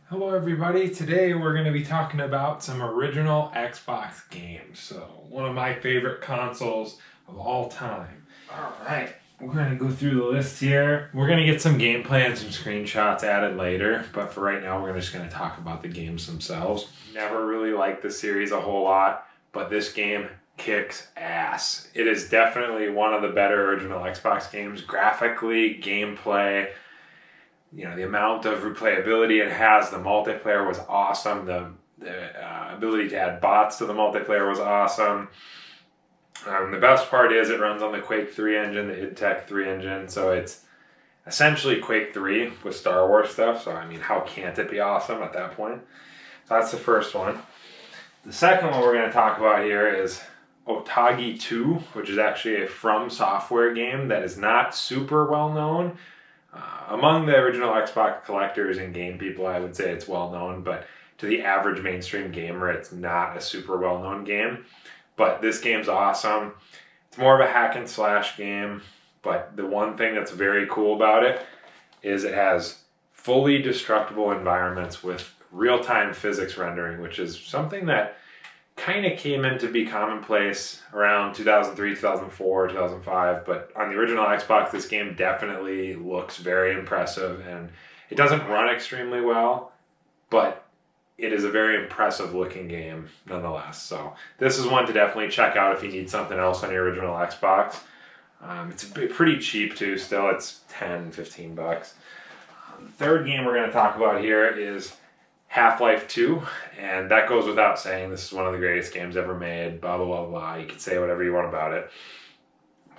Hello everybody, today we're going to be talking about some original Xbox games. So, one of my favorite consoles of all time. Alright, we're going to go through the list here. We're going to get some gameplay and some screenshots added later, but for right now we're just going to talk about the games themselves. Never really liked the series a whole lot, but this game kicks ass. It is definitely one of the better original Xbox games, graphically, gameplay. You know, the amount of replayability it has, the multiplayer was awesome. The ability to add bots to the multiplayer was awesome. The best part is it runs on the Quake 3 engine, the id Tech 3 engine, so it's essentially Quake 3 with Star Wars stuff. So, I mean, how can't it be awesome at that point? So that's the first one. The second one we're going to talk about here is Otage 2, which is actually a From Software game that is not super well known. Among the original Xbox collectors and game people, I would say it's well known, but to the average mainstream gamer, it's not a super well known game. But this game's awesome. It's more of a hack and slash game, but the one thing that's very cool about it is it has fully destructible environments with real-time physics rendering, which is something that kind of came in to be commonplace around 2003, 2004, 2005, but on the original Xbox, this game definitely looks very impressive, and it doesn't run extremely well, but it is a very impressive looking game nonetheless. So this is one to definitely check out if you need something else on your original Xbox. It's pretty cheap too still. It's 10, 15 bucks. The third game we're going to talk about here is Half-Life 2, and that goes without saying. This is one of the greatest games ever made, blah, blah, blah, blah. You can say whatever you want about it.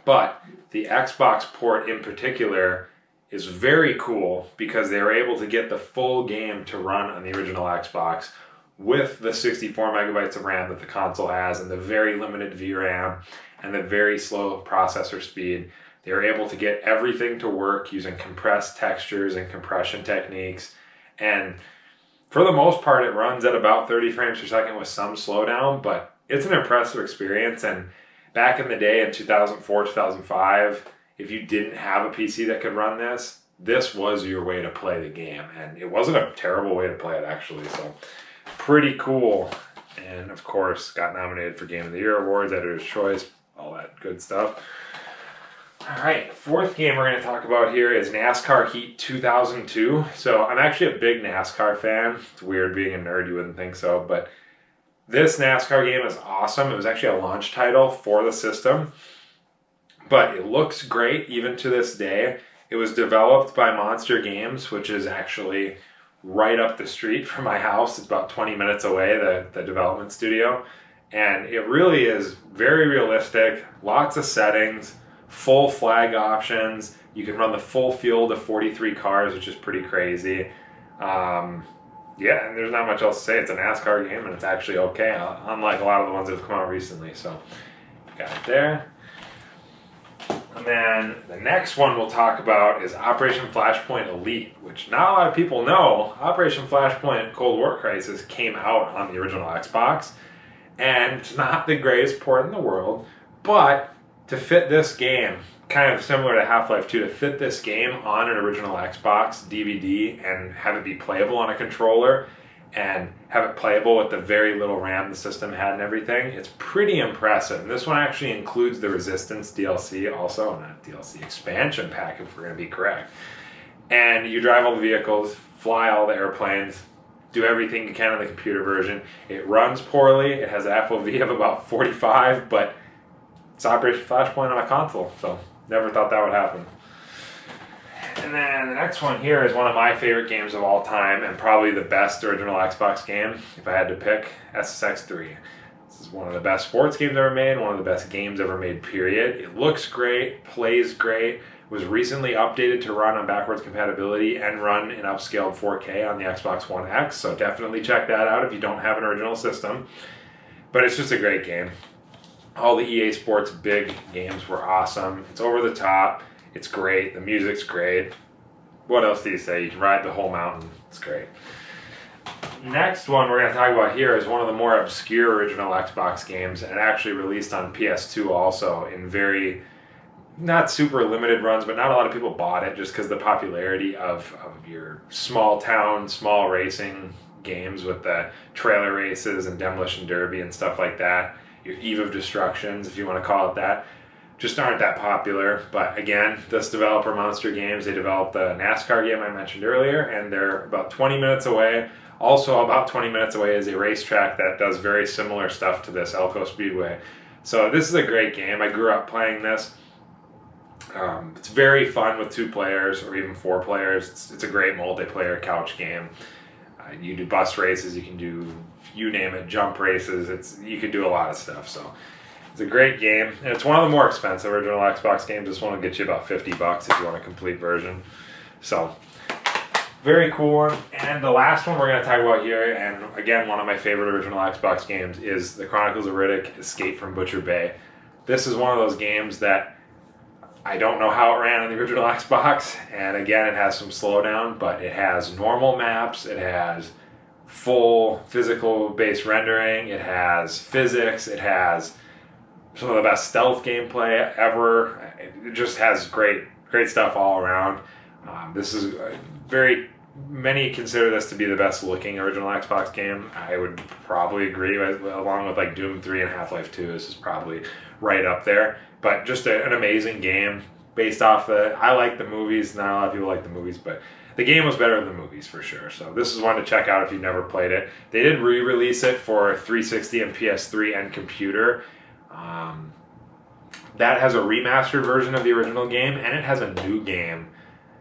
But the Xbox port in particular is very cool because they were able to get the full game to run on the original Xbox with the 64 megabytes of RAM that the console has and the very limited VRAM and the very slow processor speed. They were able to get everything to work using compressed textures and compression techniques, and for the most part, it runs at about 30 frames per second with some slowdown, but it's an impressive experience. And back in the day in 2004, 2005, if you didn't have a PC that could run this, this was your way to play the game. And it wasn't a terrible way to play it, actually. So pretty cool. And of course, got nominated for Game of the Year awards, Editor's Choice, all that good stuff. All right, fourth game we're going to talk about here is NASCAR Heat 2002. So I'm actually a big NASCAR fan. It's weird being a nerd, you wouldn't think so, but this NASCAR game is awesome. It was actually a launch title for the system, but it looks great even to this day. It was developed by Monster Games, which is actually right up the street from my house. It's about 20 minutes away, the development studio, and it really is very realistic, lots of settings, full flag options. You can run the full field of 43 cars, which is pretty crazy. Yeah, and there's not much else to say. It's a NASCAR game, and it's actually okay, unlike a lot of the ones that have come out recently. So, got it there. And then the next one we'll talk about is Operation Flashpoint Elite, which not a lot of people know. Operation Flashpoint Cold War Crisis came out on the original Xbox, and it's not the greatest port in the world, but to fit this game, kind of similar to Half-Life 2, to fit this game on an original Xbox DVD and have it be playable on a controller and have it playable with the very little RAM the system had and everything, it's pretty impressive. And this one actually includes the Resistance DLC also, not DLC, expansion pack if we're going to be correct. And you drive all the vehicles, fly all the airplanes, do everything you can on the computer version. It runs poorly, it has an FOV of about 45, but it's Operation Flashpoint on a console, so never thought that would happen. And then the next one here is one of my favorite games of all time, and probably the best original Xbox game, if I had to pick, SSX 3. This is one of the best sports games ever made, one of the best games ever made, period. It looks great, plays great, was recently updated to run on backwards compatibility and run in upscaled 4K on the Xbox One X, so definitely check that out if you don't have an original system. But it's just a great game. All the EA Sports big games were awesome. It's over the top. It's great. The music's great. What else do you say? You can ride the whole mountain. It's great. Next one we're going to talk about here is one of the more obscure original Xbox games, and actually released on PS2 also in very not super limited runs, but not a lot of people bought it just because the popularity of your small town, small racing games with the trailer races and demolition derby and stuff like that. Your Eve of Destructions, if you want to call it that, just aren't that popular. But again, this developer, Monster Games, they developed the NASCAR game I mentioned earlier, and they're about 20 minutes away. Also, about 20 minutes away is a racetrack that does very similar stuff to this, Elko Speedway. So this is a great game. I grew up playing this. It's very fun with 2 players or even 4 players. It's a great multiplayer couch game. You do bus races, you can do, you name it, jump races. You can do a lot of stuff. So it's a great game, and it's one of the more expensive original Xbox games. This one will get you about $50 if you want a complete version. So very cool one. And the last one we're going to talk about here, and again, one of my favorite original Xbox games, is the Chronicles of Riddick: Escape from Butcher Bay. This is one of those games that I don't know how it ran on the original Xbox, and again, it has some slowdown, but it has normal maps, it has full physical based rendering, it has physics, it has some of the best stealth gameplay ever. It just has great stuff all around. This is many consider this to be the best looking original Xbox game. I would probably agree with, along with like Doom 3 and Half-Life 2. This is probably right up there. But just an amazing game based off I like the movies. Not a lot of people like the movies, but the game was better than the movies for sure. So this is one to check out if you've never played it. They did re-release it for 360 and PS3 and computer. That has a remastered version of the original game, and it has a new game,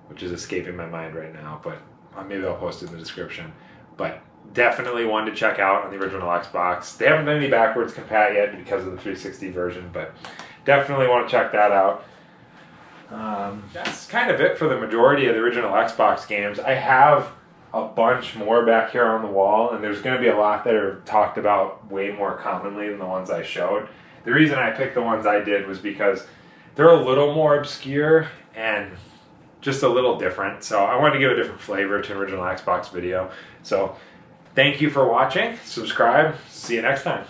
which is escaping my mind right now, but maybe I'll post it in the description. But definitely one to check out on the original Xbox. They haven't done any backwards compat yet because of the 360 version, but definitely want to check that out. That's kind of it for the majority of the original Xbox games. I have a bunch more back here on the wall, and there's going to be a lot that are talked about way more commonly than the ones I showed. The reason I picked the ones I did was because they're a little more obscure and just a little different. So I wanted to give a different flavor to an original Xbox video. So thank you for watching. Subscribe. See you next time.